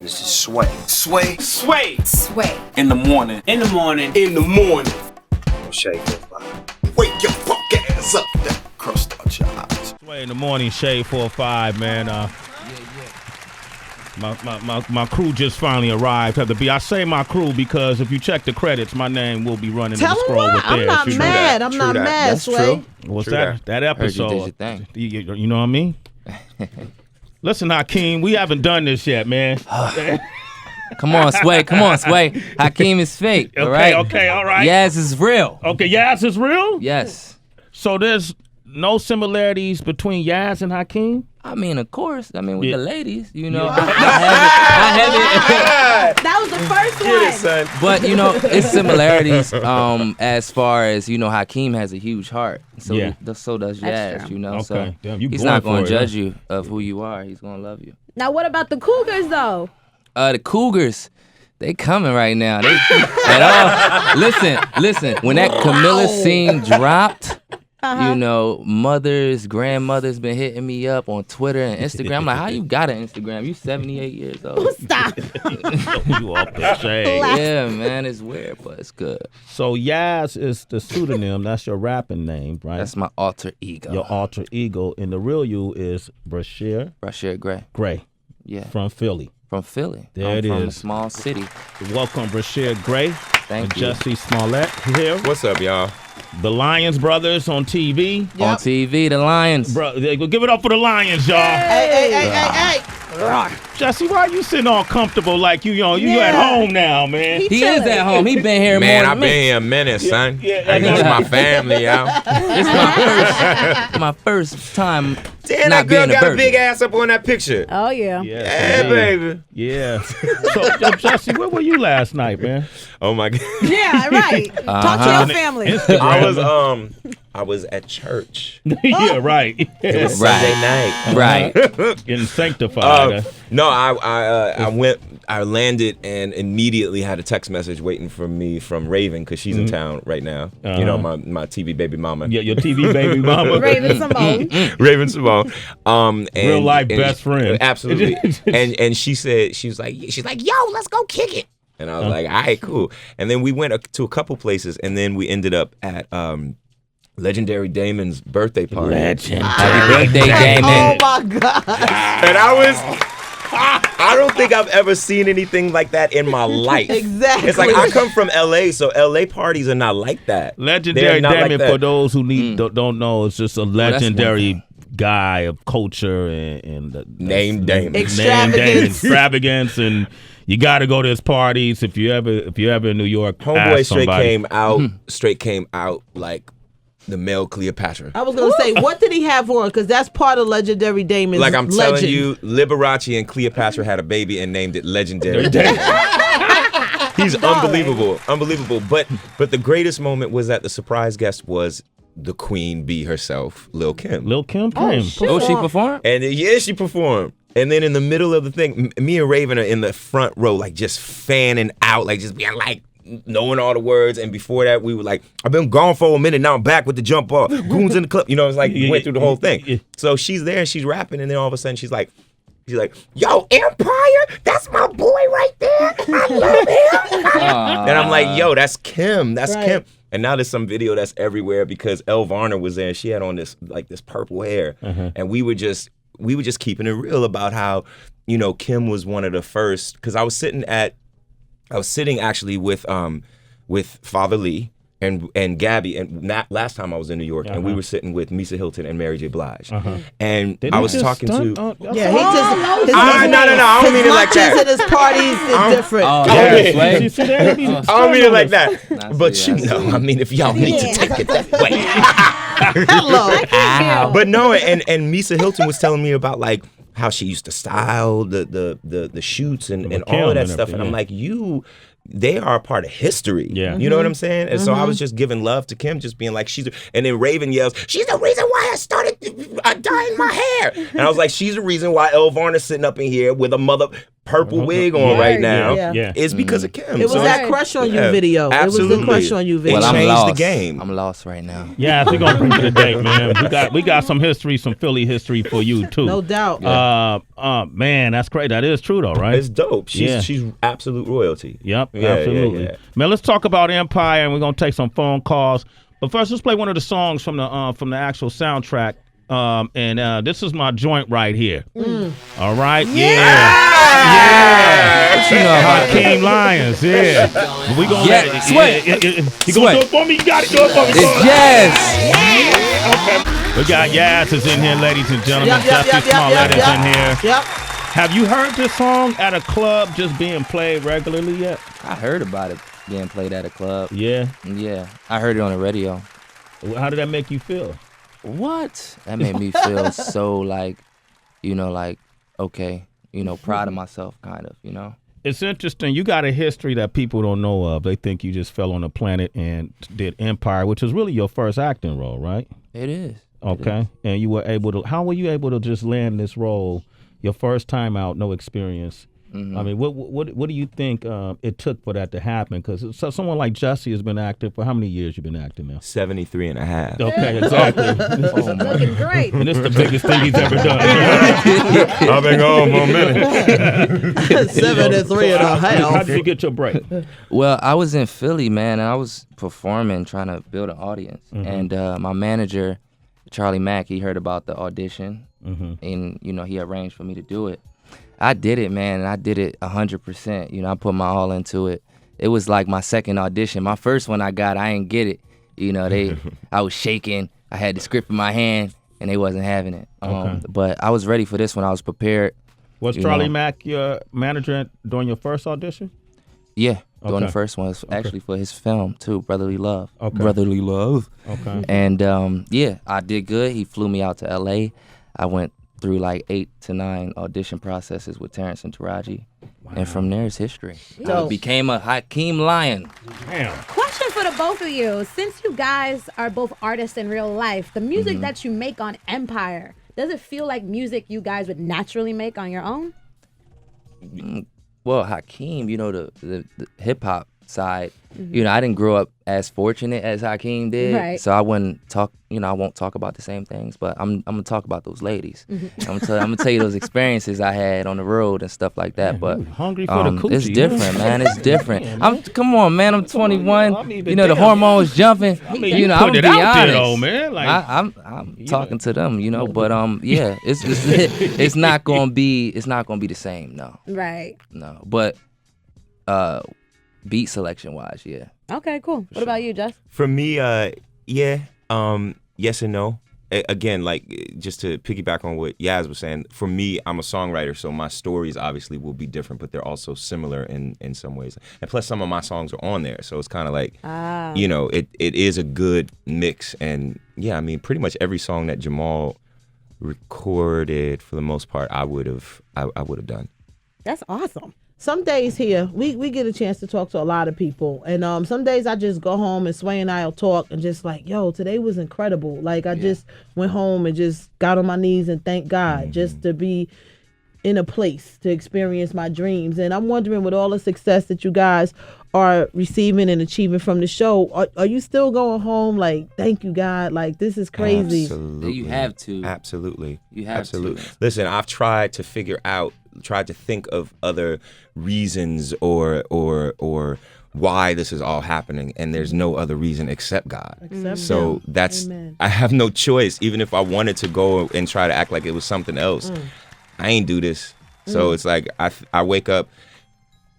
This is Sway. Sway. Sway. Sway. In the morning. In the morning. In the morning. Shade 45. Wake your fuck ass up. That crust out your eyes. Sway in the morning, Shade 45, man. My crew just finally arrived. I say my crew because if you check the credits, my name will be running in the scroll with I'm theirs. not mad. I'm not mad, That's Sway. true. What's True that episode? Heard you did your thing. You know what I mean? Listen, Hakeem, we haven't done this yet, man. Come on, Sway. Hakeem is fake. Okay, all right? okay, all right. Yazz is real. Okay, Yazz is real? Yes. So there's no similarities between Yazz and Hakeem? I mean, of course. I mean, with the ladies, you know. Yeah. I haven't. That was the first one. Son. But, you know, it's similarities as far as, you know, Hakeem has a huge heart. So, Yeah. So does That's Yazz, true. you know. Okay. So Damn, you he's going not going for to it, judge you of who you are. He's going to love you. Now, what about the Cougars, though? The Cougars, they coming right now. Listen, when that Camilla scene dropped, you know, mothers, grandmothers been hitting me up on Twitter and Instagram. I'm like, how you got an Instagram? You 78 years old. Stop. You off the shade. Yeah, man, it's weird, but it's good. So Yazz is the pseudonym. That's your rapping name, right? That's my alter ego. Your alter ego. And the real you is Brashear Brashear Gray. Gray Yeah. from Philly. From Philly. There I'm it from a is. small city. Welcome, Brashear Gray. Thank and you. Jussie Smollett here. What's up, y'all? The Lions brothers on TV. On TV, the Lions. Bro, give it up for the Lions, y'all. Hey. Jesse, why you sitting all comfortable like you at home now, man? He is at home. He been here Man, more I've than me. been here a minute, son. yeah, Hey, this is my family, y'all. It's my first time Damn, not that girl being a got a virgin. big ass up on that picture. Oh, yeah. Yeah, indeed. baby. Yeah. So, Jesse, where were you last night, man? Oh my God. Yeah, right. Talk to your family. I was at church. Yeah, right. It was Sunday night. Right. Getting sanctified. No, I landed and immediately had a text message waiting for me from Raven because she's in town right now. You know, my TV baby mama. Yeah, your TV baby mama. Raven Simone. Raven Simone. And, Real life best friend. Absolutely. and she was like, yo, let's go kick it. And I was like, all right, cool. And then we went to a couple places, and then we ended up at Legendary Damon's birthday party. Happy birthday, Damon. Oh, my God. And I don't think I've ever seen anything like that in my life. Exactly. It's like I come from LA, so LA parties are not like that. Legendary They're not Damon, like that. for those who don't know, it's just a legendary guy of culture and Named Damon. Extravagance, and you got to go to his parties if you ever in New York. Homeboy ask somebody. straight came out like the male Cleopatra. I was going to say, what did he have on? Because that's part of Legendary Damon's Like I'm legend. telling you, Liberace and Cleopatra had a baby and named it Legendary Damon. He's unbelievable. But the greatest moment was that the surprise guest was the queen bee herself, Lil' Kim. Lil' Kim came. Oh, she performed? And she performed. And then in the middle of the thing, me and Raven are in the front row, like just fanning out, like just being like, knowing all the words. And before that, we were like, I've been gone for a minute, now I'm back with the jump off. Goons in the club. You know, it's like, we went through the whole thing. So she's there and she's rapping, and then all of a sudden she's like, yo, Empire, that's my boy right there. I love him. And I'm like, yo, that's Kim. That's Kim. And now there's some video that's everywhere because Elle Varner was there and she had on this purple hair. And we were just keeping it real about how, you know, Kim was one of the first, because I was sitting actually with Father Lee and Gabby, and last time I was in New York, and we were sitting with Misa Hilton and Mary J. Blige, and I was talking to. Yeah, he just. No, I don't mean it like that. His lunches at his parties is different. I don't mean it like that. But you know, I mean, if y'all need to take it that way. Hello. But no, and Misa Hilton was telling me about like how she used to style the shoots and all of that stuff, and I'm like, you they are a part of history. Yeah. You know what I'm saying? And so I was just giving love to Kim, just being like, and then Raven yells, she's the reason why I started dyeing my hair. And I was like, she's the reason why Elle Varner's sitting up in here with a mother purple wig on right now. Yeah. It's because of Kim. It was that Crush on You video. Absolutely. It was the Crush on You video. Well, It I'm changed lost. the game. I'm lost right now. Yeah, we're gonna bring you to date, man. We got some history, some Philly history for you too. No doubt. Man, that's great. That is true though, right? It's dope. She's absolute royalty. Yep, Yeah, absolutely. yeah. Man, let's talk about Empire, and we're gonna take some phone calls. But first, let's play one of the songs from the actual soundtrack. And this is my joint right here. All right, yeah. What you know about King Lions, yeah. We gonna Yeah, let Sway. You gonna do it for me? You got it. Do it for me. It's Yazz. We got Yazz is in here, ladies and gentlemen. Yep, yep, Jussie yep, yep, Smollett yep, is in here. Yep. Have you heard this song at a club just being played regularly yet? I heard about it being played at a club. Yeah. Yeah, I heard it on the radio. How did that make you feel? What? That made me feel so like okay, proud of myself, kind of, It's interesting. You got a history that people don't know of. They think you just fell on the planet and did Empire, which was really your first acting role, right? It is. Okay. And you were able to, how were you able to just land this role your first time out, no experience? I mean, what do you think it took for that to happen? Because someone like Jussie has been acting for how many years? You've been acting now? 73 and a half. Okay, exactly. Looking great. And this is the biggest thing he's ever done. I've been gone for a minute. 73 and a half. How did you get your break? Well, I was in Philly, man, and I was performing, trying to build an audience. And my manager, Charlie Mack, he heard about the audition, and he arranged for me to do it. I did it, man, and I did it 100%. I put my all into it. It was like my second audition. My first one I didn't get it. I was shaking. I had the script in my hand, and they wasn't having it. But I was ready for this one. I was prepared. Was Charlie Mack your manager during your first audition? Yeah, doing Okay. the first one. It's actually for his film, too, Brotherly Love. Okay. Brotherly Love. Okay. And, I did good. He flew me out to L.A. I went through like 8 to 9 audition processes with Terrence and Taraji. And from there, it's history. I Dope. became a Hakeem Lion. Damn. Question for the both of you. Since you guys are both artists in real life, the music that you make on Empire, does it feel like music you guys would naturally make on your own? Well, Hakeem, the hip-hop side, I didn't grow up as fortunate as Hakeem did. Right. So I wouldn't talk, I won't talk about the same things, but I'm going to talk about those ladies. I'm going to tell you those experiences I had on the road and stuff like that. But Hungry for the coochie. it's different, man. It's different. Come on, man. I'm 21. I mean, but The damn. hormones jumping. I mean, you I'm put gonna it be out there, honest. though, man. Like, I'm talking to them, but yeah, it's not gonna be the same, no. Right. No, but beat selection wise, yeah. Okay, cool. What about you, Jess? For me, yes and no. Again, like, just to piggyback on what Yazz was saying, for me, I'm a songwriter, so my stories obviously will be different, but they're also similar in some ways. And plus, some of my songs are on there, so it's kind of like, it is a good mix. And yeah, I mean, pretty much every song that Jamal recorded, for the most part, I would have done. That's awesome. Some days here, we get a chance to talk to a lot of people. And some days I just go home and Sway and I will talk and just like, yo, today was incredible. Like, I just went home and just got on my knees and thanked God just to be in a place to experience my dreams. And I'm wondering, with all the success that you guys are receiving and achieving from the show, are you still going home like, thank you, God? Like, this is crazy. Absolutely. You have to. Absolutely. You have Absolutely. to. Listen, I've tried to think of other reasons or why this is all happening, and there's no other reason except God. So Him. that's, Amen. I have no choice. Even if I wanted to go and try to act like it was something else, I ain't do this. So it's like I wake up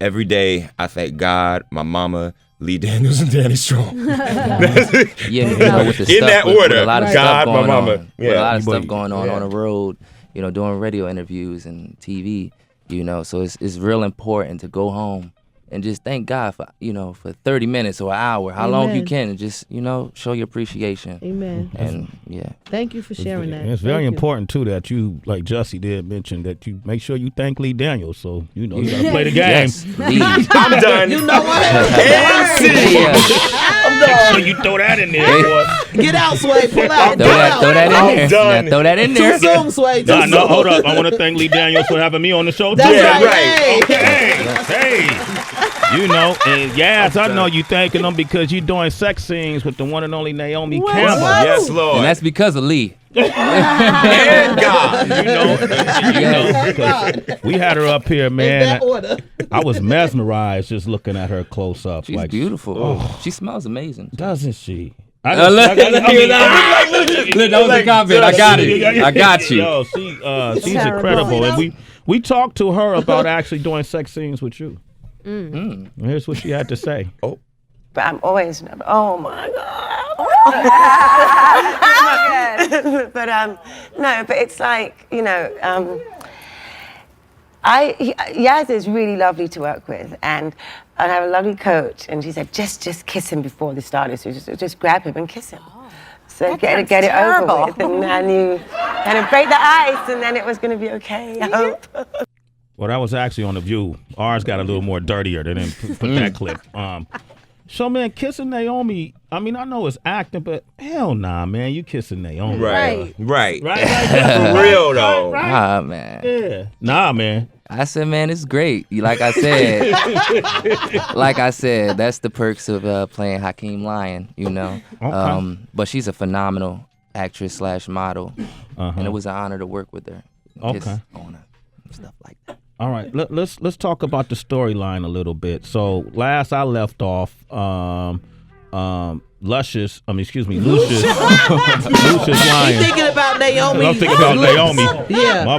every day, I thank God, my mama, Lee Daniels, and Danny Strong. With the In that with order. a lot of God, stuff my going mama. on. Yeah. With a lot of You stuff boy- going on yeah. the road, doing radio interviews and TV, so it's real important to go home and just thank God for, for 30 minutes or an hour, how long you can, and just, show your appreciation. Amen. And yeah. Thank you for sharing that. It's very Thank you. important too that you, like Jussie did mention, that you make sure you thank Lee Daniels. So you gotta play the game. Yes, Lee. I'm done. You know what? Yeah. Make sure you throw that in there, boy. Get out, Sway. Pull out. Throw that in there. done. Now, throw that in Too there. soon, Sway. Too No, soon. hold up. I want to thank Lee Daniels for having me on the show. That's too. right. Okay. Hey. And Yazz, I know you thanking them because you're doing sex scenes with the one and only Naomi What? Campbell. Yes, Lord. And that's because of Lee. And God. Cause we had her up here, In man. that order. I was mesmerized just looking at her close up. She's beautiful. She smells amazing. Doesn't she? Look, that was a comment. I got it. I got you. Yo, she's incredible, and we talked to her about actually doing sex scenes with you. Here's what she had to say. But I'm always, oh my God. But no, but it's like, Yazz is really lovely to work with, and I have a lovely coach, and she said, just kiss him before this started, so just grab him and kiss him. So get it over with, and then you kind of break the ice, and then it was going to be okay, I hope. Well, that was actually on The View. Ours got a little more dirtier. They didn't put that clip. So, man, kissing Naomi, I mean, I know it's acting, but hell nah, man. You kissing Naomi. Right. For real, though. Nah, man. Yeah. Nah, man. I said, man, it's great. Like I said, that's the perks of playing Hakeem Lion, Okay. But she's a phenomenal actress / model, and it was an honor to work with her. Okay. On her, stuff like that. All right, let's talk about the storyline a little bit. So last I left off, Lucius Lucius He's lying. thinking about Naomi. I'm thinking about Naomi. Yeah. My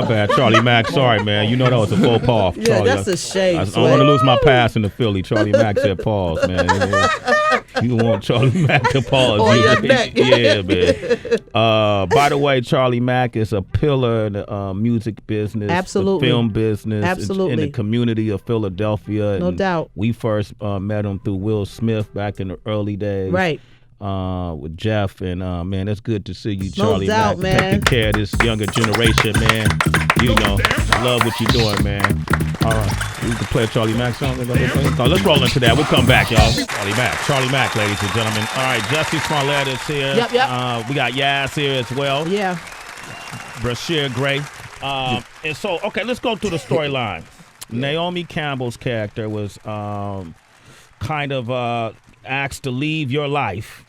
bad. Charlie Mack, sorry, man. You know that was a faux pas. Yeah, Charlie, that's a shame. I don't want to lose my pass in the Philly. Charlie Mack said pause, man. You want Charlie Mack to pause. On your neck. Yeah, man. By the way, Charlie Mack is a pillar in the music business, Absolutely. the film business, Absolutely. in the community of Philadelphia. No And doubt. We first met him through Will Smith back in the early days. Right. With Jeff, and man, it's good to see you, No Charlie doubt, Mack, taking man. care of this younger generation, man. Love what you're doing, man. All right, we can play a Charlie Mack song. Let's roll into that. We'll come back, y'all. Charlie Mack, ladies and gentlemen. All right, Jussie Smollett is here. Yep. We got Yazz here as well. Yeah. Brashear Gray. And so, okay, let's go through the storyline. Naomi Campbell's character was kind of asked to leave your life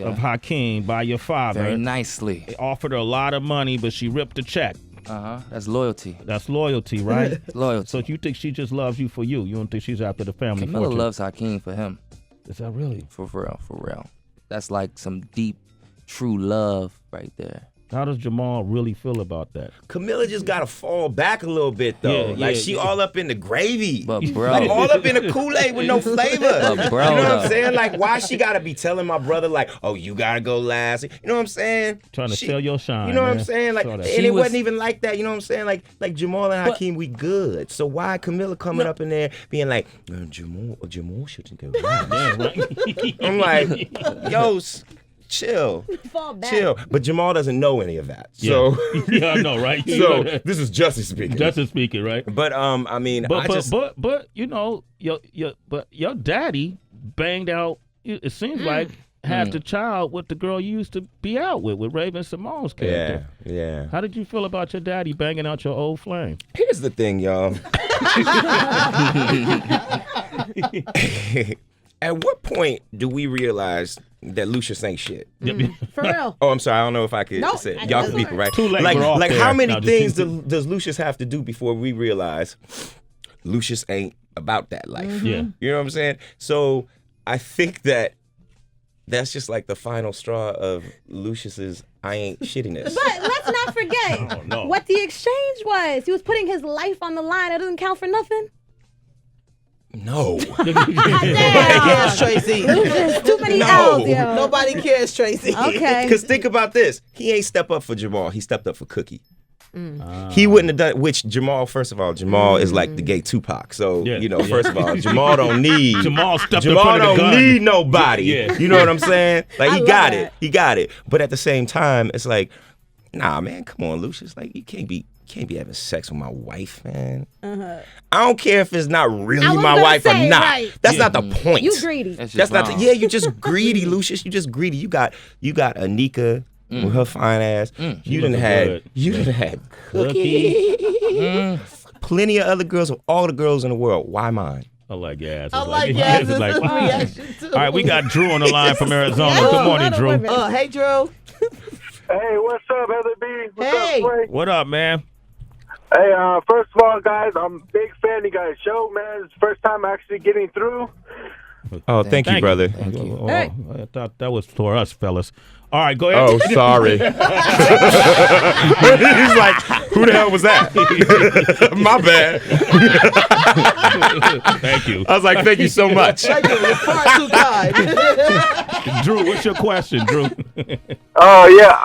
of Hakeem by your father. Very nicely. They offered her a lot of money, but she ripped the check. That's loyalty. That's loyalty, right? Loyalty. So you think she just loves you for you? You don't think she's after the family Camilla fortune? loves Hakeem for him. Is that really? For real. That's like some deep, true love right there. How does Jamal really feel about that? Camilla just gotta fall back a little bit though. She all up in the gravy. But bro, like all up in the Kool-Aid with no flavor. But bro, you know what I'm saying? Like why she gotta be telling my brother like, oh, you gotta go last. You know what I'm saying? Trying to sell your shine. You know what man. I'm saying? Like, and it wasn't even like that. You know what I'm saying? Like Jamal and Hakeem, we good. So why Camilla coming up in there being like, Jamal shouldn't go last. I'm like, yo. Chill. But Jamal doesn't know any of that. So yeah, I know, right? So this is Jussie speaking. Jussie speaking, right? But I mean, but you know, your daddy banged out. It seems like had the child with the girl you used to be out with Raven Simone's character. Yeah. How did you feel about your daddy banging out your old flame? Here's the thing, y'all. At what point do we realize that Lucius ain't shit? For real. Oh, I'm sorry. I don't know if I could Nope. say it. Y'all can be correct. Too late. Like there. how many No, things does Lucius have to do before we realize Lucius ain't about that life? Yeah. You know what I'm saying? So I think that's just like the final straw of Lucius's I ain't shittiness. But let's not forget what the exchange was. He was putting his life on the line. That doesn't count for nothing. No. Nobody cares, Tracy. Too many No. L's, yo. Nobody cares, Tracy. Okay. Because think about this. He ain't step up for Jamal. He stepped up for Cookie. He wouldn't have done. Which Jamal, first of all, Jamal is like the gay Tupac. So first of all, Jamal don't need. Jamal stepped in front of the gun. Don't need nobody. You know what I'm saying? Like I he love got that. it. He got it. But at the same time, it's like, nah, man, come on, Lucius. Like you can't be having sex with my wife, man. I don't care if it's not really my wife or not. Right. That's not the point. You greedy. That's not. You're just greedy, Lucius. You just greedy. You got Anika with her fine ass. You done had Cookie. Plenty of other girls, of all the girls in the world. Why mine? I like Yazz. I like Yazz's fine. reaction too. All right, we got Drew on the line from Arizona. Good morning, Drew. Hey, Drew. Hey, what's up, Heather B? What's Hey. up, Sway? What up, man? Hey, first of all, guys, I'm a big fan of you guys' show, man. It's the first time actually getting through. Oh, thank you, brother. Thank you. Oh, I thought that was for us, fellas. All right, go ahead. Oh, sorry. He's like, who the hell was that? My bad. Thank you. I was like, thank you so much. Thank you. You're far too kind. Drew, what's your question, Drew? Oh, yeah.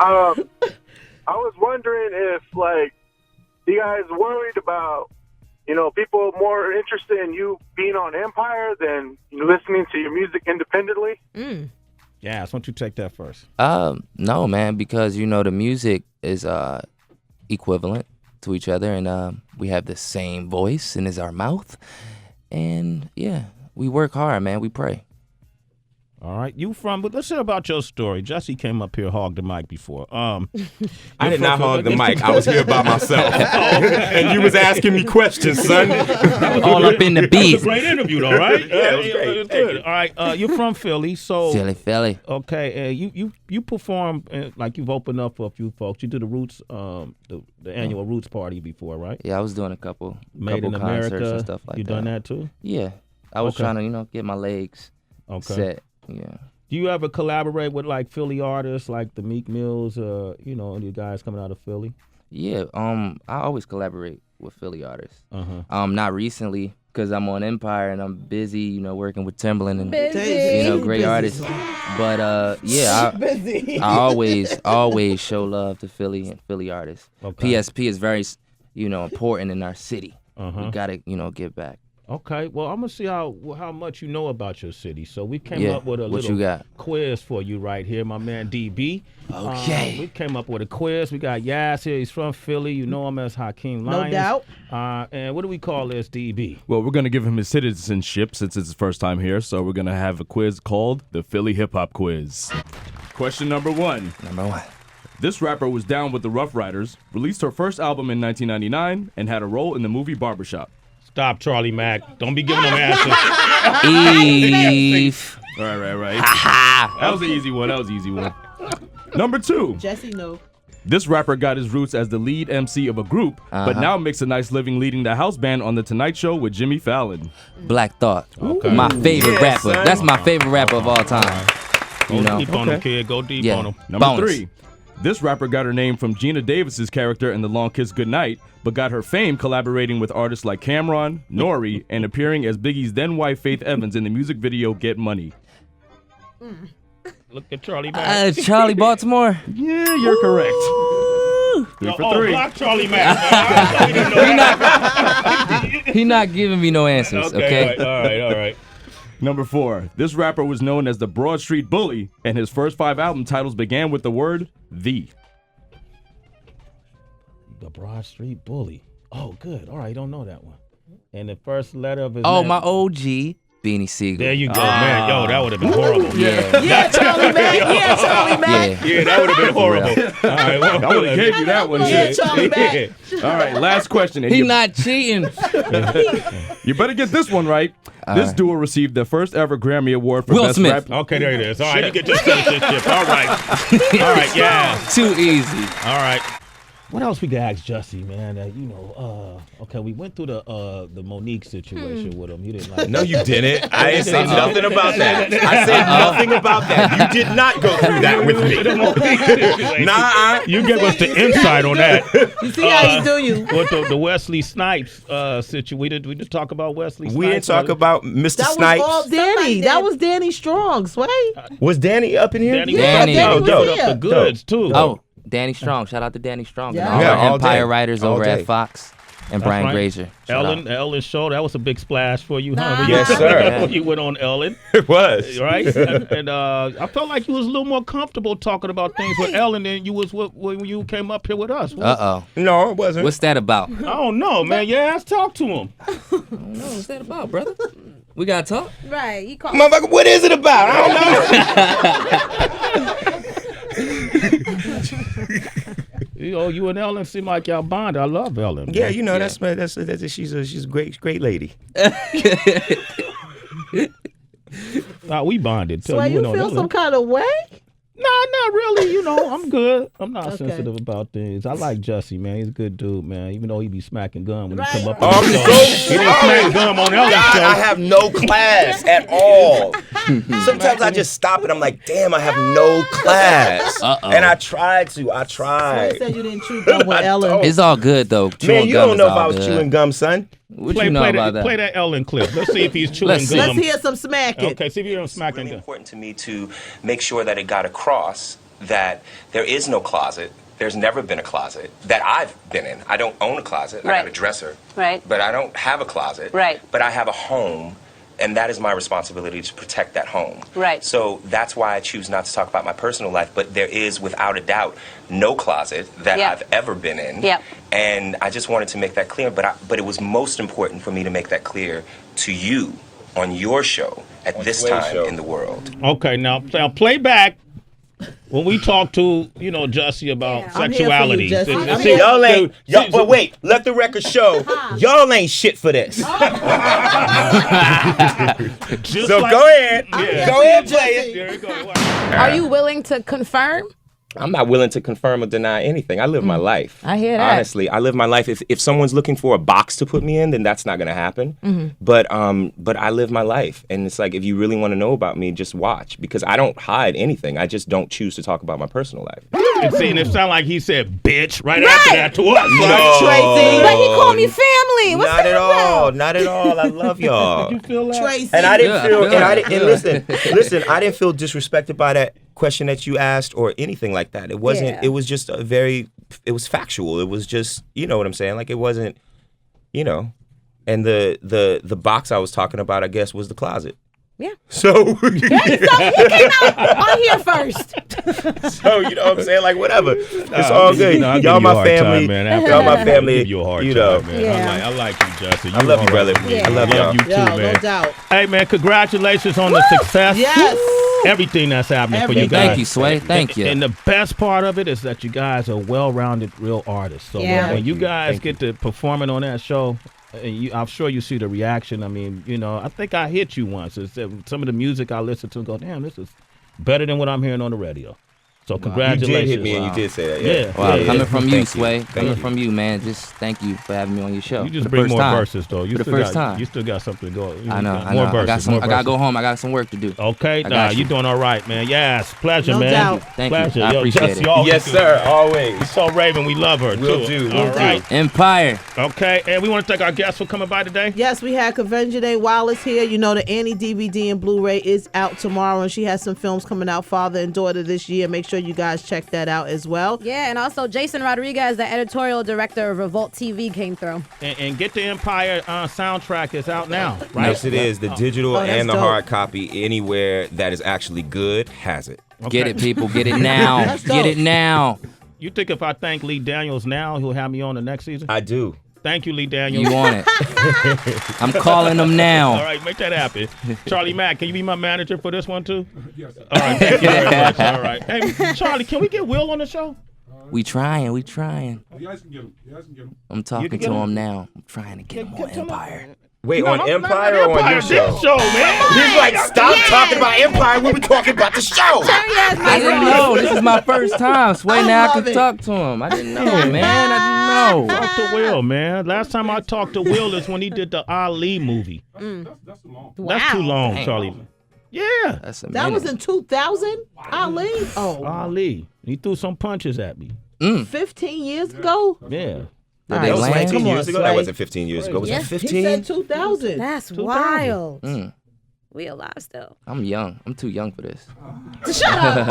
I was wondering if, like, you guys worried about, people more interested in you being on Empire than listening to your music independently? Yeah, why don't you take that first? No, man, because the music is equivalent to each other, and we have the same voice, and is our mouth, and we work hard, man. We pray. All right, but let's hear about your story. Jussie came up here, hogged the mic before. I did not hog the mic. I was here by myself. And you was asking me questions, son. All up in the It was beat. a great interview, though, right? Yeah, it was great. It was Thank good. you. All right, you're from Philly, so Philly. okay. You perform like you've opened up for a few folks. You did the Roots, the annual Roots party before, right? Yeah, I was doing a couple Made in concerts America and stuff like you that. done that too? Yeah, I was Okay. trying to get my legs set. Yeah. Do you ever collaborate with like Philly artists, like the Meek Mills, you guys coming out of Philly? Yeah, I always collaborate with Philly artists. Not recently because I'm on Empire and I'm busy, working with Timbaland and great artists. But I always show love to Philly and Philly artists. Okay. PSP is very, important in our city. Uh-huh. We gotta, give back. Okay, well, I'm gonna see how much you know about your city. So we came up with a what little you got? quiz for you right here, my man DB. Okay. We came up with a quiz. We got Yazz here. He's from Philly. You know him as Hakeem No Lyons. doubt. And what do we call this, DB? Well, we're going to give him his citizenship since it's his first time here, so we're going to have a quiz called the Philly Hip Hop Quiz. Question number 1. Number 1. This rapper was down with the Rough Riders, released her first album in 1999, and had a role in the movie Barbershop. Stop, Charlie Mack. Don't be giving them answers. Eve. Right. That was an easy one. Number 2. Jesse, no. This rapper got his roots as the lead MC of a group, but now makes a nice living leading the house band on The Tonight Show with Jimmy Fallon. Black Thought. Okay. My favorite rapper. son. That's my favorite rapper of all time. Go deep on them, kid. Go deep on them. Number Bonus. 3. This rapper got her name from Gina Davis's character in The Long Kiss Goodnight, but got her fame collaborating with artists like Cameron, Nori, and appearing as Biggie's then-wife Faith Evans in the music video Get Money. Look at Charlie Mack. Charlie Baltimore. Yeah, you're correct. 3 for 3. Block Charlie Mack. He not giving me no answers, okay? All right. Number 4. This rapper was known as the Broad Street Bully, and his first 5 album titles began with the word "the." The Broad Street Bully. Oh, good. All right, don't know that one. And the first letter of his Oh, name. my OG, Beanie Siegel. There you go, man. Yo, that would have been horrible. Yeah, Charlie Mack. Yeah, Charlie Mack. Yeah, that would have been horrible. All right, well, I would have gave you that one. Yeah, Shit. Charlie Mack. All right, last question. And He you, not cheating. you better get this one right. This duo received their first ever Grammy Award for Will Best Smith. Rap. Okay, there it is. All right, you get your citizenship. All right, yeah. Too easy. All right. What else we could ask Jussie, man? Okay, we went through the Monique situation with him. You didn't like. No, you didn't. I didn't say nothing about that. I said nothing about that. You did not go through that with me. Nah, You gave us the insight on that. You see how he do you? With the Wesley Snipes situation, we did talk about Wesley Snipes. we didn't talk about Mr. That Snipes. was all Danny. That was Danny Strong, Sway. Was Danny up in here? Danny. Danny. Danny Oh, was dope. here. The goods too. Oh, Danny Strong. Shout out to Danny Strong. Yeah. And all Yeah, our all Empire day. writers All over day. at Fox. And Brian right. Grazer. Shout out. Ellen show, that was a big splash for you, huh? When Yes, you, sir. when you went on Ellen, It was. right? and I felt like you was a little more comfortable talking about things with Ellen than you was when you came up here with us. Uh-oh. No, it wasn't. What's that about? I don't know, man. Yes, talk to him. What's that about, brother? We gotta talk. Right. You call Motherfucker, what is it about? I don't know. You know, you and Ellen seem like y'all bonded. I love Ellen. Yeah, man. you know that's she's a great lady. We bonded too. So you know, feel Ellen. some kind of way? No, not really. You know, I'm good. I'm not Okay. sensitive about things. I like Jussie, man. He's a good dude, man. Even though he be smacking gum when he come up. Oh, on I'm the so show. He didn't smack gum on Ellen's God, show. I have no class at all. Sometimes I just stop and I'm like, damn, I have no class. Uh-oh. And I tried. You tried. said you didn't chew gum with Ellen. It's all good though. Man, Chewing you gum don't is know if all I was good. chewing gum, son. What you know about that? Play that Ellen clip. Let's see if he's chewing Let's see. gum. Let's hear some smacking. Okay, see if you don't smack Really gum. important to me to make sure that it got across that there is no closet. There's never been a closet that I've been in. I don't own a closet. I Right. got a dresser. Right. But I don't have a closet. Right. But I have a home, and that is my responsibility to protect that home. Right. So that's why I choose not to talk about my personal life, but there is, without a doubt, no closet that Yeah. I've ever been in. Yeah. And I just wanted to make that clear, but it was most important for me to make that clear to you on your show at this Sway time show. in the world. Okay, now play back when we talked to Jussie about I'm here for you, sexuality. Jussie. See- I'm see- here. Y'all ain't. see- Y'all, but wait, let the record show. Y'all ain't shit for this. just So like- go ahead. Yeah. Go ahead, play it. There you go. Are you willing to confirm? I'm not willing to confirm or deny anything. I live my life. I hear that. Honestly, I live my life. If someone's looking for a box to put me in, then that's not gonna happen. But I live my life, and it's like if you really want to know about me, just watch because I don't hide anything. I just don't choose to talk about my personal life. And see, and it sounded like he said "bitch" right after that to us. Tracy. But he called me family. What's Not that at all. about? Not at all. I love y'all. You feel that? Tracy. And I didn't Yeah, I feel, feel and I that. didn't, and listen, I didn't feel disrespected by that question that you asked or anything like that. It wasn't, Yeah. it was just it was factual. It was just, you know what I'm saying? Like it wasn't, you know, and the box I was talking about, I guess, was the closet. Yeah. So, So he came out on here first. so you know what I'm saying? Like whatever. It's all good. You know, I'll give y'all you a my hard family. time, man. After Y'all my that, family. I'll give you a hard You know. time, man. Yeah. I like you, Jussie. I love you, brother. Yeah. I love y'all. You too, Yo, man. no doubt. Hey, man, congratulations on the success. Yes. Everything that's happening for you Everything. guys. Thank you, Sway. Thank you. And the best part of it is that you guys are well-rounded, real artists. So Yeah. when you guys get to performing on that show, and I'm sure you see the reaction. I mean, you know, I think I hit you once. It's that some of the music I listen to and go, damn, this is better than what I'm hearing on the radio. So You congratulations. did hit me and you did say that. Yeah. Wow, Yeah, coming yeah. from you, Thank you. Sway. Thank Coming you. from you, man. Just thank you for having me on your show. You For just the bring first more time. verses, though. You For the still first got, time. You still got something to go. I know. More I verses. got some. more I gotta go verses. home. I got some work to do. Okay, I nah, got you you. doing all right, man. Yes, pleasure, No man. doubt. Thank you. Pleasure. I Yo, appreciate Jussie, it. always Yes, do. sir. Always. So Raven, we love her Will too. do. All Will do. right. Empire. Okay, and we want to thank our guests for coming by today. Yes, we had Convention Day Wallace here. You know, the Annie DVD and Blu-ray is out tomorrow, and she has some films coming out, Father and Daughter, this year. Make sure you guys check that out as well. Yeah, and also Jason Rodriguez, the editorial director of Revolt TV, came through. And Get the Empire soundtrack is out now, right? Yes, it is. The digital Oh, that's and the dope. hard copy anywhere that is actually good has it. Get it, people. Get it now. That's Get dope. it now. You think if I thank Lee Daniels now, he'll have me on the next season? I do. Thank you, Lee Daniels. You want it? I'm calling them All now. right, make that happen. Charlie Mack, can you be my manager for this one too? Yes. All right, thank you very much. All right. Hey, Charlie, can we get Will on the show? We trying. We trying. You guys can get him. You guys can get him. I'm talking get to him? him now. I'm trying to get him on Empire. Wait, No, on I'm Empire not or on your Empire, show? this show, man. He's like, stop talking about Empire when we're talking about the show. I didn't know. This is my first time. Sway, now I love can it. talk to him. I didn't know, man. I didn't know. Talk to Will, man. Last time I talked to Will is when he did the Ali movie. That's too long. That's too long, Damn. Charlie. Yeah, That's a That minute. was in 2000? Ali? Oh, Ali. He threw some punches at me. 15 years ago? Yeah. Did All they right, That was Sway, land? 15 come on, years ago? That Sway. wasn't 15 years ago. Was Yeah. that He 15? said 2000. That's 2000. wild. Mm. We alive still. I'm young. I'm too young for this. Shut up.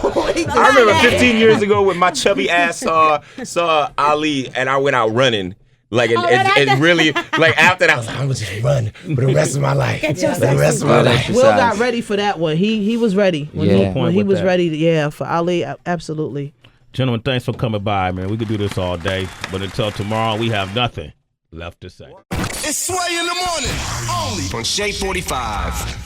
I remember 15 years ago when my chubby ass saw Ali and I went out running. Like and really like after that I was like, I'm gonna just run for the rest of my life. For the rest of my life. Will got ready for that one. He was ready. When he was ready, for Ali, absolutely. Gentlemen, thanks for coming by, man. We could do this all day, but until tomorrow, we have nothing left to say. It's Sway in the morning, only on Shade 45.